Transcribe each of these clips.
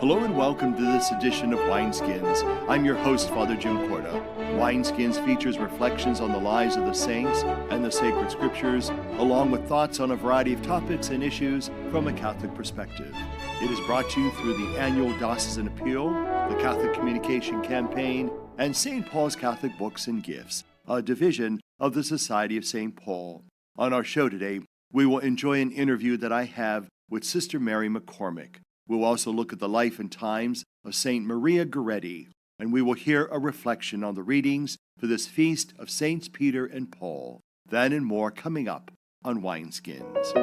Hello and welcome to this edition of Wineskins. I'm your host, Father Jim Korda. Wineskins features reflections on the lives of the saints and the sacred scriptures, along with thoughts on a variety of topics and issues from a Catholic perspective. It is brought to you through the annual Diocesan Appeal, the Catholic Communication Campaign, and St. Paul's Catholic Books and Gifts, a division of the Society of St. Paul. On our show today, we will enjoy an interview that I have with Sister Mary McCormick. We'll also look at the life and times of St. Maria Goretti, and we will hear a reflection on the readings for this feast of Saints Peter and Paul. That and more coming up on Wineskins.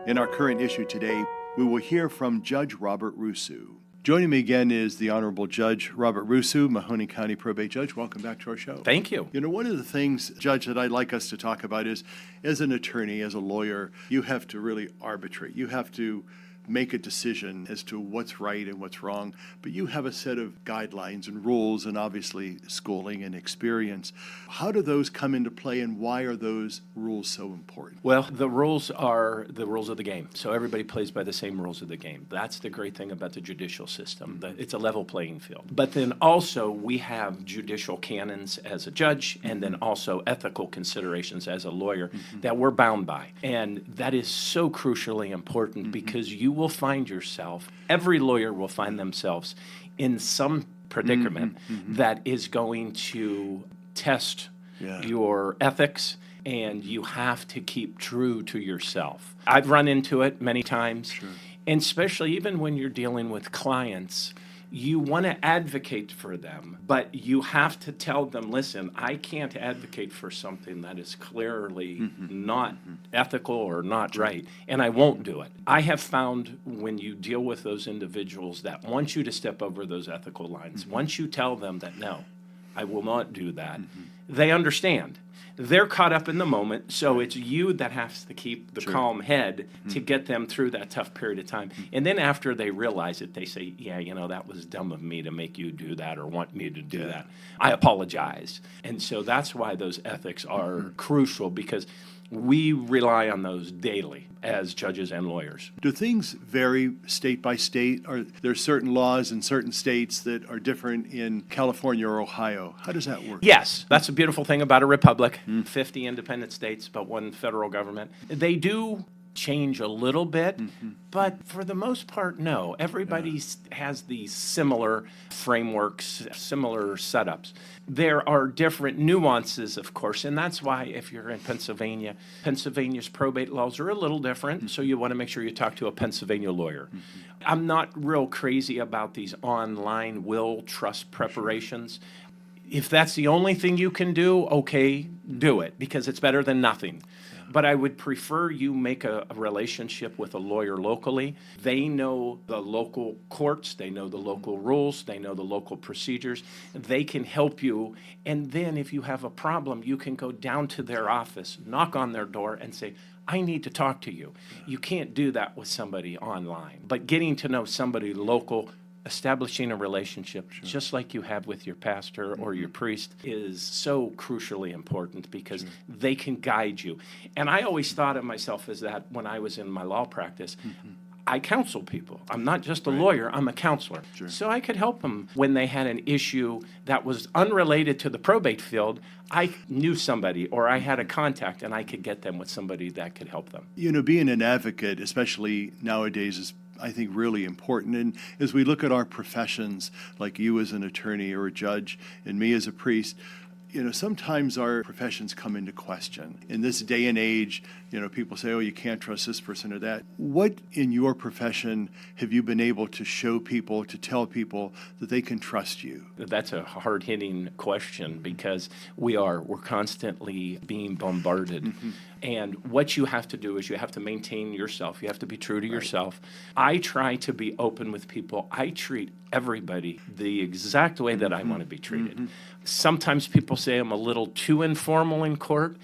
In our current issue today, we will hear from Judge Robert Rusu. Joining me again is the Honorable Judge Robert Rusu, Mahoney County Probate Judge. Welcome back to our show. Thank you. You know, one of the things, Judge, that I'd like us to talk about is, as an attorney, as a lawyer, you have to really arbitrate. You have to make a decision as to what's right and what's wrong, but you have a set of guidelines and rules and obviously schooling and experience. How do those come into play, and why are those rules so important? Well, the rules are the rules of the game. So everybody plays by the same rules of the game. That's the great thing about the judicial system. It's a level playing field. But then also we have judicial canons as a judge, and then also ethical considerations as a lawyer that we're bound by. And that is so crucially important because you will find yourself, every lawyer will find themselves in some predicament that is going to test your ethics, and you have to keep true to yourself. I've run into it many times, and especially even when you're dealing with clients, you want to advocate for them, but you have to tell them, listen, I can't advocate for something that is clearly not ethical or not right, and I won't do it. I have found when you deal with those individuals that want you to step over those ethical lines, once you tell them that, no, I will not do that, they understand. They're caught up in the moment, so it's you that has to keep the calm head to get them through that tough period of time. And then after they realize it, they say, yeah, you know, that was dumb of me to make you do that or want me to do that. I apologize. And so that's why those ethics are crucial, because we rely on those daily as judges and lawyers. Do things vary state by state? Are there certain laws in certain states that are different in California or Ohio? How does that work? Yes, that's a beautiful thing about a republic. 50 independent states, but one federal government. They do change a little bit, but for the most part, no. Everybody has these similar frameworks, similar setups. There are different nuances, of course, and that's why if you're in Pennsylvania, Pennsylvania's probate laws are a little different, so you want to make sure you talk to a Pennsylvania lawyer. I'm not real crazy about these online will trust preparations. If that's the only thing you can do, okay, do it, because it's better than nothing. But I would prefer you make a relationship with a lawyer locally. They know the local courts, they know the local rules, they know the local procedures. They can help you. And then if you have a problem, you can go down to their office, knock on their door, and say, I need to talk to you. You can't do that with somebody online. But getting to know somebody local, establishing a relationship, just like you have with your pastor or your priest, is so crucially important because they can guide you. And I always thought of myself as that when I was in my law practice. I counsel people. I'm not just a lawyer, I'm a counselor. So I could help them when they had an issue that was unrelated to the probate field. I knew somebody, or I had a contact, and I could get them with somebody that could help them. You know, being an advocate, especially nowadays, is I think really important. And as we look at our professions, like you as an attorney or a judge and me as a priest, you know, sometimes our professions come into question. In this day and age, you know, people say, oh, you can't trust this person or that. What in your profession have you been able to show people, to tell people that they can trust you? That's a hard-hitting question because we're constantly being bombarded. And what you have to do is you have to maintain yourself. You have to be true to yourself. I try to be open with people. I treat everybody the exact way that I want to be treated. Sometimes people say I'm a little too informal in court,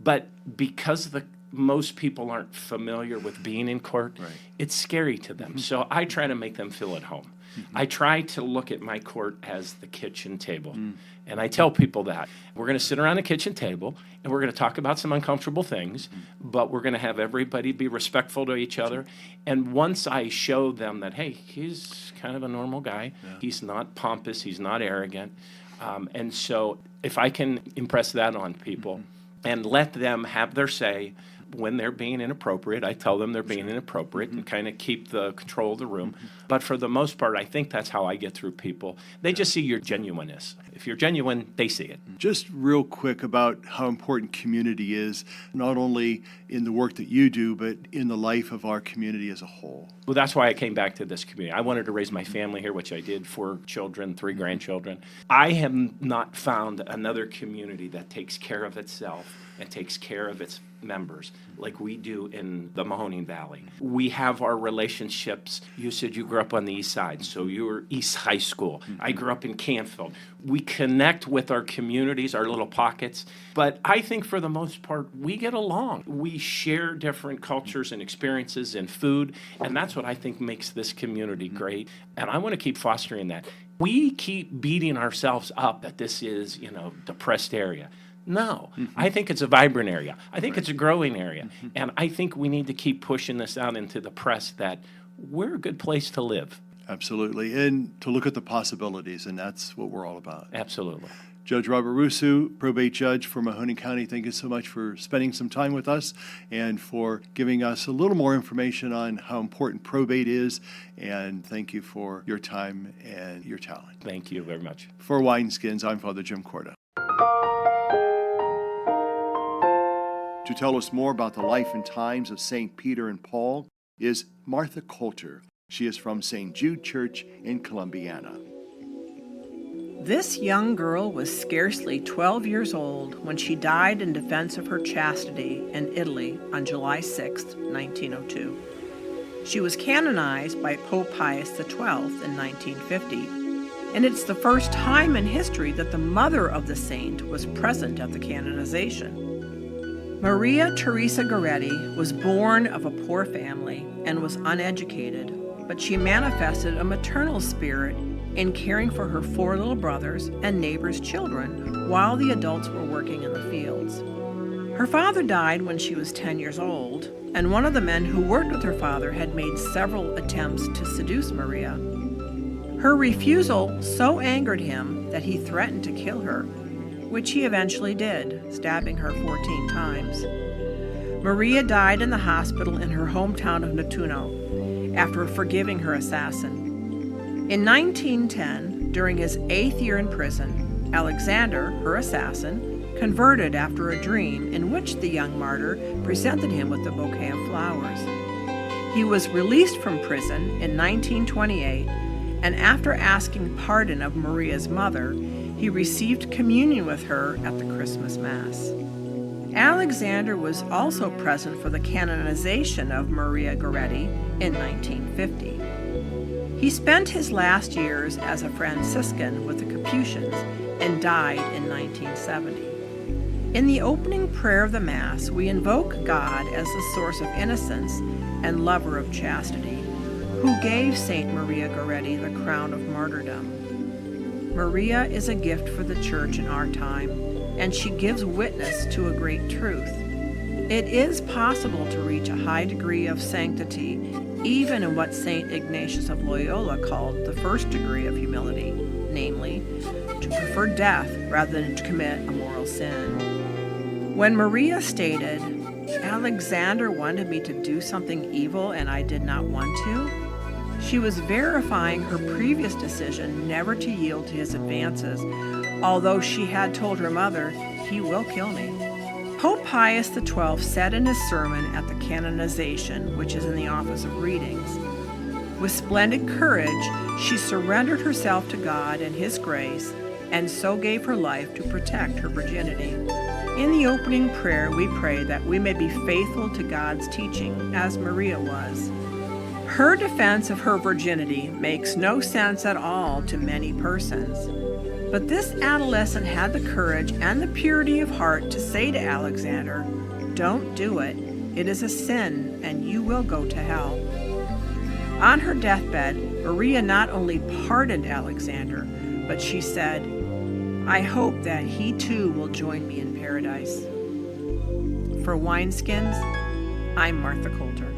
but because most people aren't familiar with being in court, Right. it's scary to them. So I try to make them feel at home. I try to look at my court as the kitchen table. And I tell people that we're going to sit around the kitchen table and we're going to talk about some uncomfortable things, but we're going to have everybody be respectful to each other. And once I show them that, hey, he's kind of a normal guy, he's not pompous, he's not arrogant. And so if I can impress that on people and let them have their say when they're being inappropriate, I tell them they're being inappropriate and kind of keep the control of the room. But for the most part, I think that's how I get through people. They just see your genuineness. If you're genuine, they see it. Just real quick about how important community is, not only in the work that you do, but in the life of our community as a whole. Well, that's why I came back to this community. I wanted to raise my family here, which I did, 4 children, 3 grandchildren. I have not found another community that takes care of itself and takes care of its members like we do in the Mahoning Valley. We have our relationships. You said you grew up on the east side, so you were East High School. I grew up in Canfield. We connect with our communities, our little pockets, but I think for the most part, we get along. We share different cultures and experiences and food, and that's what I think makes this community great, and I want to keep fostering that. We keep beating ourselves up that this is, depressed area. No, I think it's a vibrant area. I think it's a growing area. And I think we need to keep pushing this out into the press that we're a good place to live. Absolutely. And to look at the possibilities, and that's what we're all about. Absolutely. Judge Robert Rusu, probate judge for Mahoning County, thank you so much for spending some time with us and for giving us a little more information on how important probate is. And thank you for your time and your talent. Thank you very much. For Wineskins, I'm Father Jim Korda. To tell us more about the life and times of St. Peter and Paul is Martha Coulter. She is from St. Jude Church in Columbiana. This young girl was scarcely 12 years old when she died in defense of her chastity in Italy on July 6, 1902. She was canonized by Pope Pius XII in 1950, and it's the first time in history that the mother of the saint was present at the canonization. Maria Teresa Goretti was born of a poor family and was uneducated, but she manifested a maternal spirit in caring for her 4 little brothers and neighbors' children while the adults were working in the fields. Her father died when she was 10 years old, and one of the men who worked with her father had made several attempts to seduce Maria. Her refusal so angered him that he threatened to kill her, which he eventually did, stabbing her 14 times. Maria died in the hospital in her hometown of Nettuno after forgiving her assassin. In 1910, during his 8th year in prison, Alexander, her assassin, converted after a dream in which the young martyr presented him with a bouquet of flowers. He was released from prison in 1928, and after asking pardon of Maria's mother, he received communion with her at the Christmas Mass. Alexander was also present for the canonization of Maria Goretti in 1950. He spent his last years as a Franciscan with the Capuchins and died in 1970. In the opening prayer of the Mass, we invoke God as the source of innocence and lover of chastity, who gave Saint Maria Goretti the crown of martyrdom. Maria is a gift for the Church in our time, and she gives witness to a great truth. It is possible to reach a high degree of sanctity, even in what St. Ignatius of Loyola called the first degree of humility, namely, to prefer death rather than to commit a mortal sin. When Maria stated, "Alexander wanted me to do something evil and I did not want to," she was verifying her previous decision never to yield to his advances, although she had told her mother, "He will kill me." Pope Pius XII said in his sermon at the canonization, which is in the Office of Readings, "With splendid courage, she surrendered herself to God and His grace, and so gave her life to protect her virginity." In the opening prayer, we pray that we may be faithful to God's teaching, as Maria was. Her defense of her virginity makes no sense at all to many persons. But this adolescent had the courage and the purity of heart to say to Alexander, "Don't do it," It is a sin, and you will go to hell. On her deathbed, Maria not only pardoned Alexander, but she said, I hope that he too will join me in paradise. For Wineskins, I'm Martha Coulter.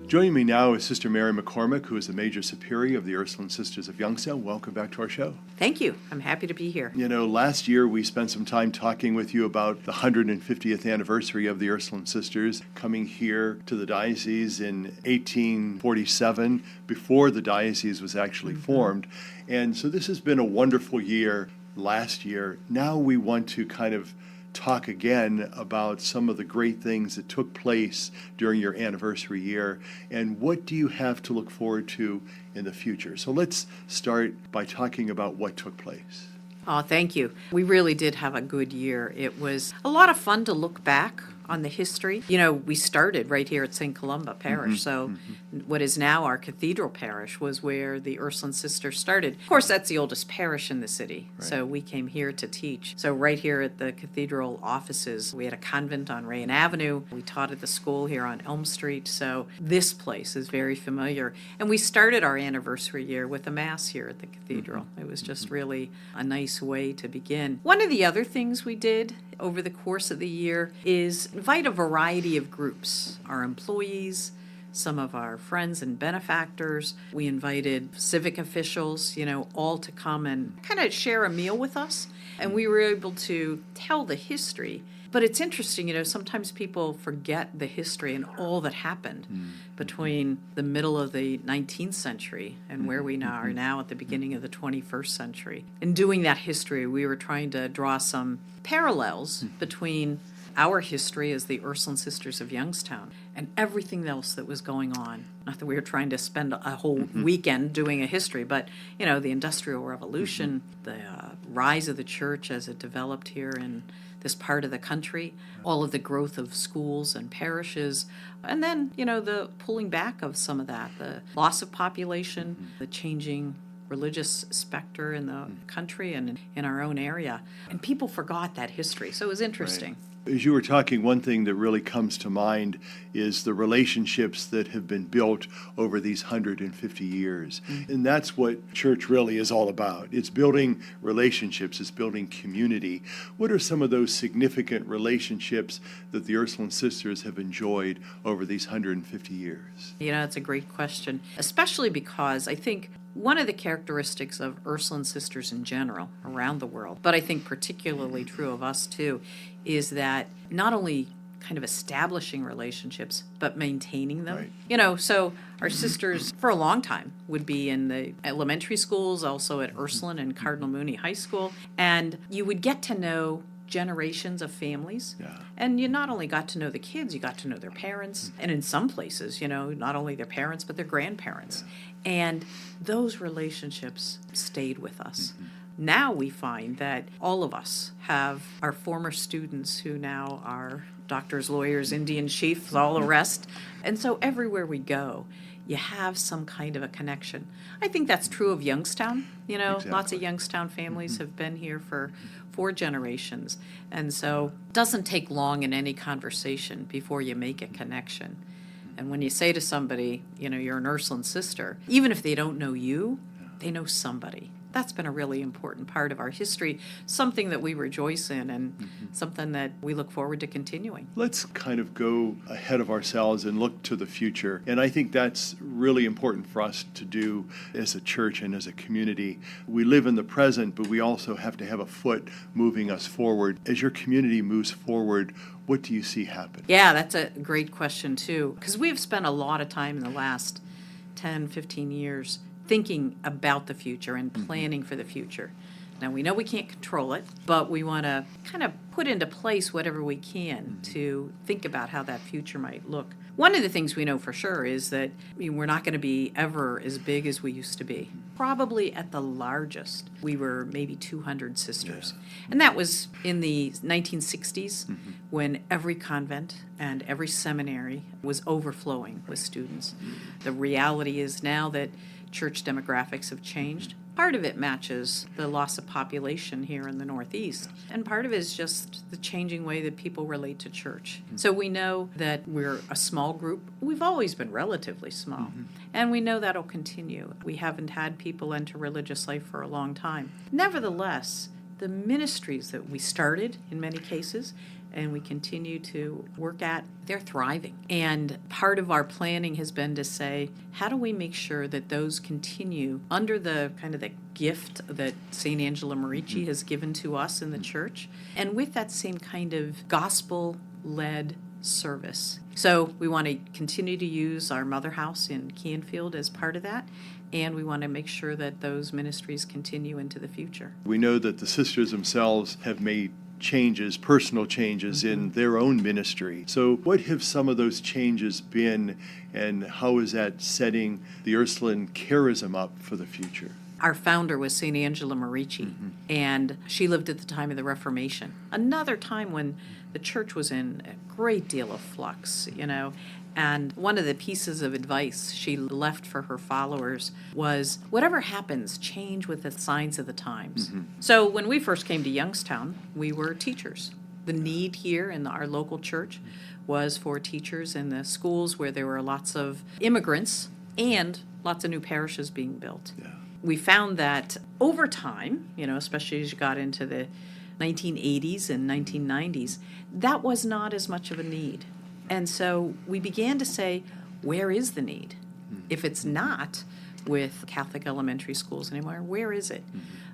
Joining me now is Sister Mary McCormick, who is the Major Superior of the Ursuline Sisters of Youngstown. Welcome back to our show. Thank you. I'm happy to be here. You know, last year we spent some time talking with you about the 150th anniversary of the Ursuline Sisters coming here to the diocese in 1847, before the diocese was actually formed. And so this has been a wonderful year last year. Now we want to kind of talk again about some of the great things that took place during your anniversary year, and what do you have to look forward to in the future. So let's start by talking about what took place. Oh, thank you. We really did have a good year. It was a lot of fun to look back on the history. You know, we started right here at St. Columba Parish, so what is now our cathedral parish was where the Ursuline Sisters started. Of course, that's the oldest parish in the city, so we came here to teach. So right here at the cathedral offices, we had a convent on Rayen Avenue. We taught at the school here on Elm Street, so this place is very familiar. And we started our anniversary year with a mass here at the cathedral. It was just really a nice way to begin. One of the other things we did over the course of the year is invite a variety of groups, our employees, some of our friends and benefactors. We invited civic officials, you know, all to come and kind of share a meal with us. And we were able to tell the history. But it's interesting, you know, sometimes people forget the history and all that happened between the middle of the 19th century and where we now are now at the beginning of the 21st century. In doing that history, we were trying to draw some parallels between our history as the Ursuline Sisters of Youngstown and everything else that was going on. Not that we were trying to spend a whole weekend doing a history, but, you know, the Industrial Revolution, the rise of the church as it developed here in this part of the country, all of the growth of schools and parishes, and then, you know, the pulling back of some of that, the loss of population, the changing religious specter in the country and in our own area. And people forgot that history, so it was interesting. As you were talking, one thing that really comes to mind is the relationships that have been built over these 150 years. And that's what church really is all about. It's building relationships, it's building community. What are some of those significant relationships that the Ursuline Sisters have enjoyed over these 150 years? You know, it's a great question, especially because I think one of the characteristics of Ursuline Sisters in general around the world, but I think particularly true of us too, is that not only kind of establishing relationships, but maintaining them. Right. You know, so our sisters for a long time would be in the elementary schools, also at Ursuline and Cardinal Mooney High School, and you would get to know generations of families. And you not only got to know the kids, you got to know their parents, and in some places, you know, not only their parents, but their grandparents. And those relationships stayed with us. Now we find that all of us have our former students who now are doctors, lawyers, Indian chiefs, all the rest. And so everywhere we go, you have some kind of a connection. I think that's true of Youngstown. You know, lots of Youngstown families have been here for 4 generations. And so it doesn't take long in any conversation before you make a connection. And when you say to somebody, you know, you're an Ursuline sister, even if they don't know you, they know somebody. That's been a really important part of our history, something that we rejoice in and something that we look forward to continuing. Let's kind of go ahead of ourselves and look to the future. And I think that's really important for us to do as a church and as a community. We live in the present, but we also have to have a foot moving us forward. As your community moves forward, what do you see happen? Yeah, that's a great question too, because we've spent a lot of time in the last 10, 15 years thinking about the future and planning for the future. Now, we know we can't control it, but we want to kind of put into place whatever we can to think about how that future might look. One of the things we know for sure is that we're not going to be ever as big as we used to be. Probably at the largest, we were maybe 200 sisters. And that was in the 1960s when every convent and every seminary was overflowing with students. The reality is now that church demographics have changed. Part of it matches the loss of population here in the Northeast, and part of it is just the changing way that people relate to church. So we know that we're a small group. We've always been relatively small, and we know that'll continue. We haven't had people enter religious life for a long time. Nevertheless, the ministries that we started in many cases and we continue to work at, they're thriving. And part of our planning has been to say, how do we make sure that those continue under the kind of the gift that St. Angela Merici has given to us in the church, and with that same kind of gospel-led service. So we want to continue to use our mother house in Canfield as part of that, and we want to make sure that those ministries continue into the future. We know that the sisters themselves have made changes, personal changes in their own ministry. So what have some of those changes been, and how is that setting the Ursuline charism up for the future? Our founder was St. Angela Merici, and she lived at the time of the Reformation, another time when the church was in a great deal of flux, And one of the pieces of advice she left for her followers was, whatever happens, change with the signs of the times. So when we first came to Youngstown, we were teachers. The need here in our local church was for teachers in the schools where there were lots of immigrants and lots of new parishes being built. Yeah. We found that over time, especially as you got into the 1980s and 1990s, that was not as much of a need. And so we began to say, where is the need? If it's not with Catholic elementary schools anymore, where is it?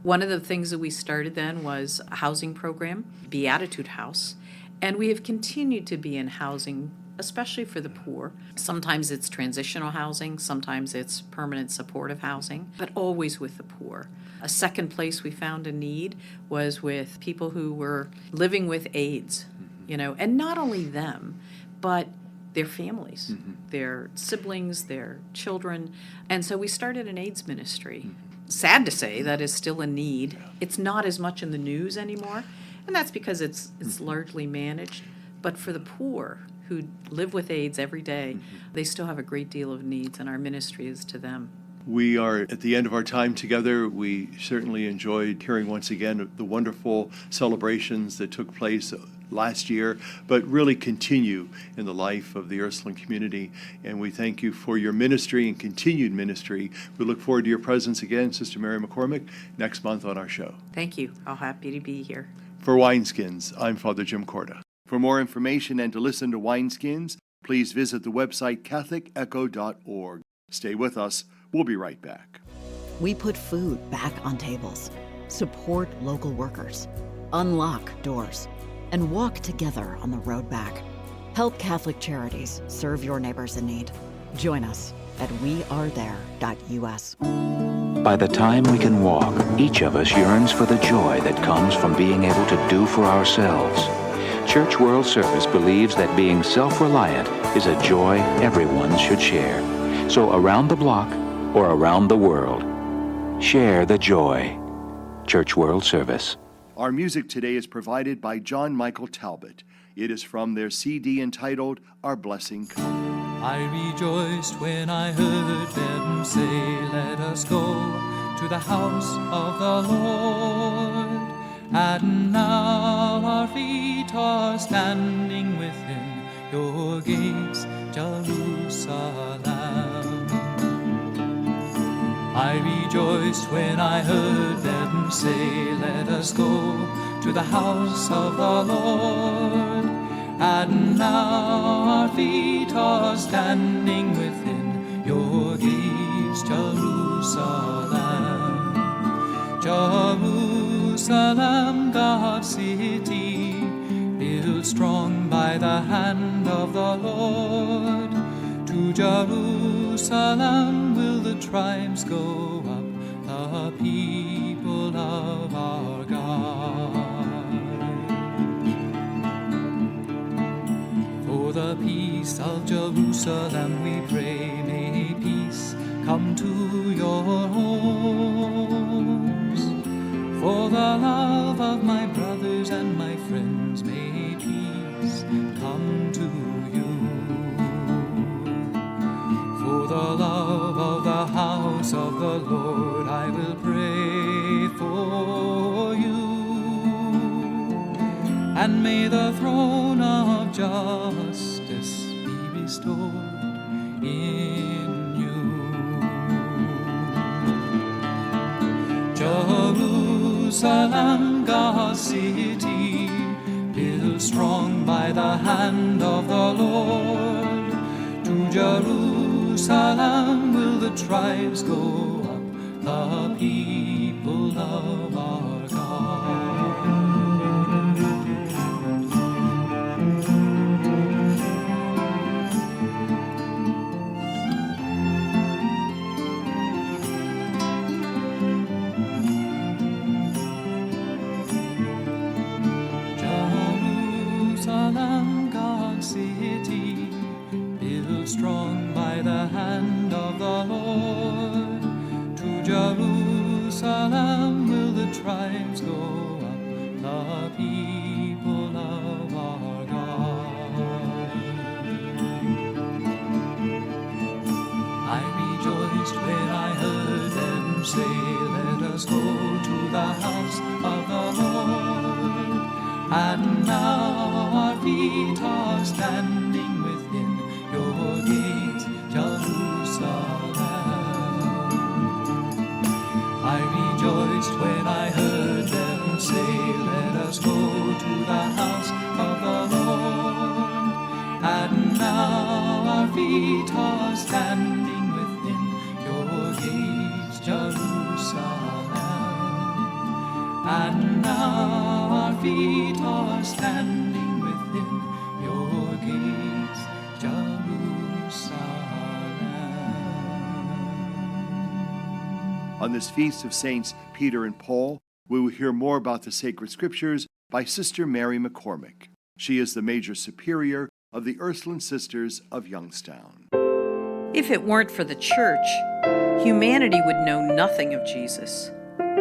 One of the things that we started then was a housing program, Beatitude House, and we have continued to be in housing, especially for the poor. Sometimes it's transitional housing, sometimes it's permanent supportive housing, but always with the poor. A second place we found a need was with people who were living with AIDS, and not only them, but their families, their siblings, their children. And so we started an AIDS ministry. Sad to say, that is still a need. It's not as much in the news anymore, and that's because it's largely managed. But for the poor who live with AIDS every day, they still have a great deal of needs, and our ministry is to them. We are at the end of our time together. We certainly enjoyed hearing once again the wonderful celebrations that took place last year, but really continue in the life of the Ursuline community. And we thank you for your ministry and continued ministry. We look forward to your presence again, Sister Mary McCormick, next month on our show. Thank you. I'm happy to be here. For Wineskins, I'm Father Jim Korda. For more information and to listen to Wineskins, please visit the website catholicecho.org. Stay with us. We'll be right back. We put food back on tables, support local workers, unlock doors, and walk together on the road back. Help Catholic Charities serve your neighbors in need. Join us at wearethere.us. By the time we can walk, each of us yearns for the joy that comes from being able to do for ourselves. Church World Service believes that being self-reliant is a joy everyone should share. So around the block or around the world, share the joy. Church World Service. Our music today is provided by John Michael Talbot. It is from their CD entitled Our Blessing Come. I rejoiced when I heard them say, let us go to the house of the Lord. And now our feet are standing within your gates, Jerusalem. I rejoiced when I heard them say, let us go to the house of the Lord. And now our feet are standing within your gates, Jerusalem. Jerusalem, God's city, built strong by the hand of the Lord. To Jerusalem will the tribes go up, the people of our God. For the peace of Jerusalem we pray, may peace come to your homes. For the love of my brothers and my friends, may peace come to you. For the love of the house of the Lord I will pray. and may the throne of justice be bestowed in you. Jerusalem, God's city, built strong by the hand of the Lord. To Jerusalem will the tribes go up, the people of our God. Jerusalem, God's city, built strong by the hand of the Lord. To Jerusalem will the tribes go up, the people of our God. I rejoiced when I heard them say, let us go to the house of the Lord. And now our feet are standing within your gates, Jerusalem. I rejoiced when I heard them say, let us go to the house of the Lord. And now our feet are standing within your gates, Jerusalem. And now our feet are standing within your gates, Jerusalem. On this feast of Saints Peter and Paul, we will hear more about the sacred scriptures by Sister Mary McCormick. She is the Major Superior of the Ursuline Sisters of Youngstown. If it weren't for the church, humanity would know nothing of Jesus.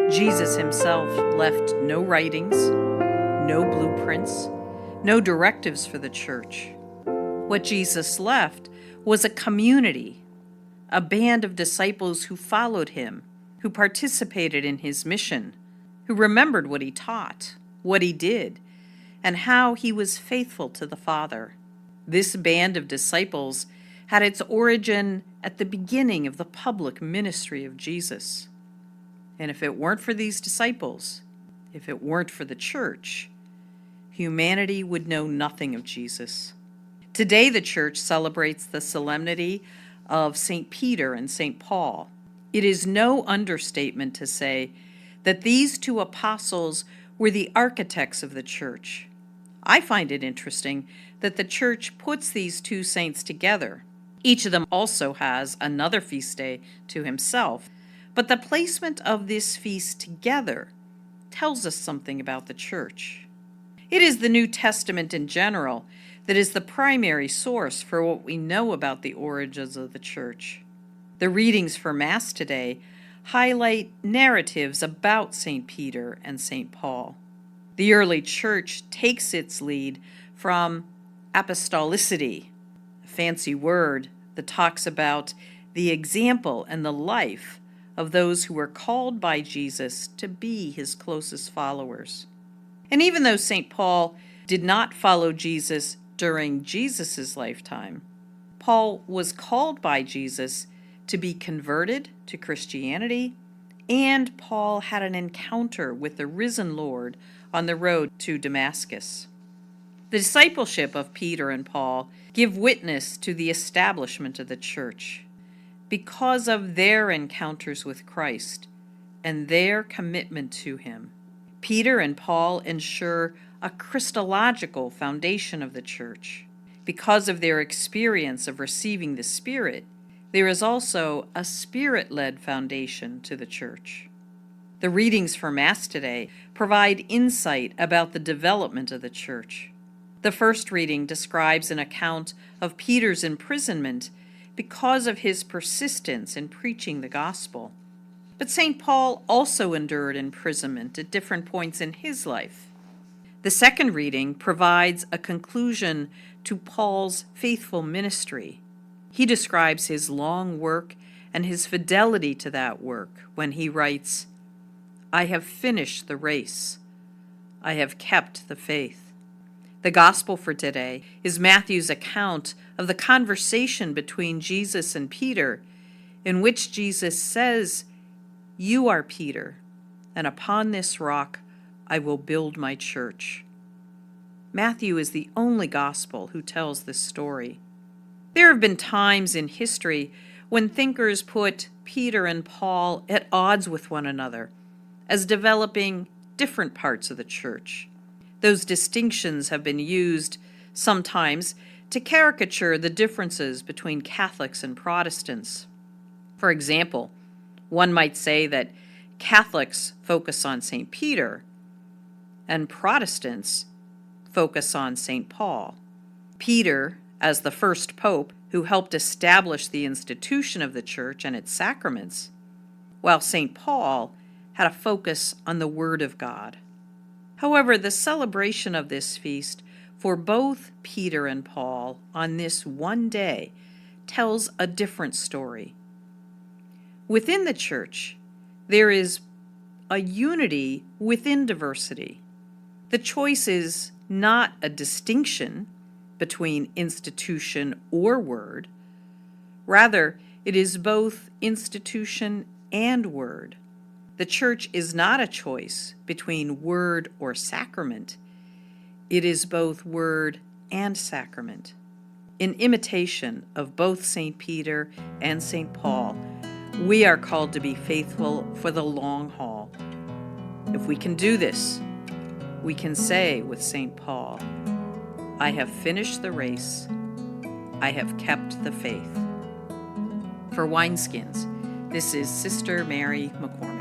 Jesus himself left no writings, no blueprints, no directives for the church. What Jesus left was a community, a band of disciples who followed him, who participated in his mission, who remembered what he taught, what he did, and how he was faithful to the Father. This band of disciples had its origin at the beginning of the public ministry of Jesus. And if it weren't for these disciples, if it weren't for the church, humanity would know nothing of Jesus. Today, the church celebrates the solemnity of St. Peter and St. Paul. It is no understatement to say that these two apostles were the architects of the church. I find it interesting that the church puts these two saints together. Each of them also has another feast day to himself, but the placement of this feast together tells us something about the church. It is the New Testament in general that is the primary source for what we know about the origins of the church. The readings for Mass today highlight narratives about St. Peter and St. Paul. The early church takes its lead from apostolicity, a fancy word that talks about the example and the life of those who were called by Jesus to be his closest followers. And even though St. Paul did not follow Jesus during Jesus' lifetime, Paul was called by Jesus to be converted to Christianity, and Paul had an encounter with the risen Lord on the road to Damascus. The discipleship of Peter and Paul give witness to the establishment of the church because of their encounters with Christ and their commitment to him. Peter and Paul ensure a Christological foundation of the church. Because of their experience of receiving the Spirit, there is also a Spirit-led foundation to the church. The readings for Mass today provide insight about the development of the church. The first reading describes an account of Peter's imprisonment because of his persistence in preaching the gospel. But St. Paul also endured imprisonment at different points in his life. The second reading provides a conclusion to Paul's faithful ministry. He describes his long work and his fidelity to that work when he writes, "I have finished the race. I have kept the faith." The gospel for today is Matthew's account of the conversation between Jesus and Peter, in which Jesus says, "You are Peter, and upon this rock I will build my church." Matthew is the only gospel who tells this story. There have been times in history when thinkers put Peter and Paul at odds with one another, as developing different parts of the church. Those distinctions have been used sometimes to caricature the differences between Catholics and Protestants. For example, one might say that Catholics focus on St. Peter and Protestants focus on St. Paul. Peter, as the first pope who helped establish the institution of the church and its sacraments, while St. Paul had a focus on the Word of God. However, the celebration of this feast for both Peter and Paul on this one day tells a different story. Within the church, there is a unity within diversity. The choice is not a distinction between institution or word. Rather, it is both institution and word. The church is not a choice between word or sacrament. It is both word and sacrament. In imitation of both St. Peter and St. Paul, we are called to be faithful for the long haul. If we can do this, we can say with St. Paul, "I have finished the race. I have kept the faith." For Wineskins, this is Sister Mary McCormick.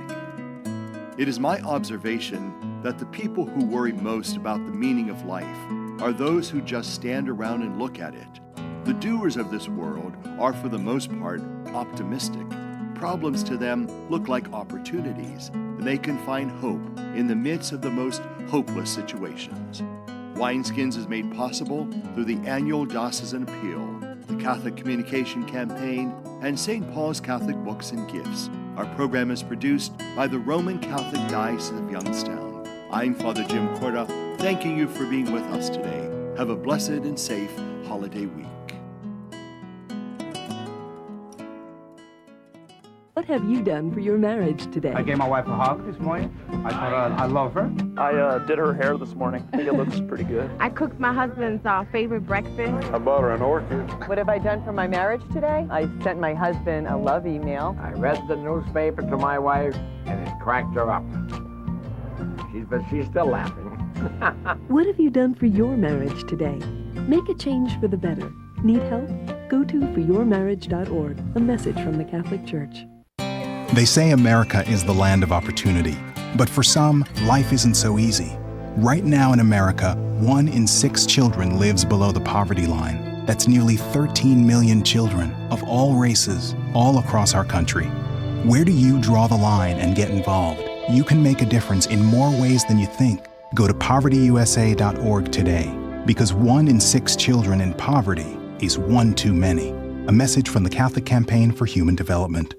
It is my observation that the people who worry most about the meaning of life are those who just stand around and look at it. The doers of this world are, for the most part, optimistic. Problems to them look like opportunities, and they can find hope in the midst of the most hopeless situations. Wineskins is made possible through the annual Diocesan Appeal, the Catholic Communication Campaign, and St. Paul's Catholic Books and Gifts. Our program is produced by the Roman Catholic Diocese of Youngstown. I'm Father Jim Korda, thanking you for being with us today. Have a blessed and safe holiday week. What have you done for your marriage today? I gave my wife a hug this morning. I told her I love her. I did her hair this morning. I think it looks pretty good. I cooked my husband's favorite breakfast. I bought her an orchid. What have I done for my marriage today? I sent my husband a love email. I read the newspaper to my wife, and it cracked her up. But she's still laughing. What have you done for your marriage today? Make a change for the better. Need help? Go to foryourmarriage.org, a message from the Catholic Church. They say America is the land of opportunity, but for some, life isn't so easy. Right now in America, 1 in 6 children lives below the poverty line. That's nearly 13 million children of all races, all across our country. Where do you draw the line and get involved? You can make a difference in more ways than you think. Go to povertyusa.org today, because 1 in 6 children in poverty is one too many. A message from the Catholic Campaign for Human Development.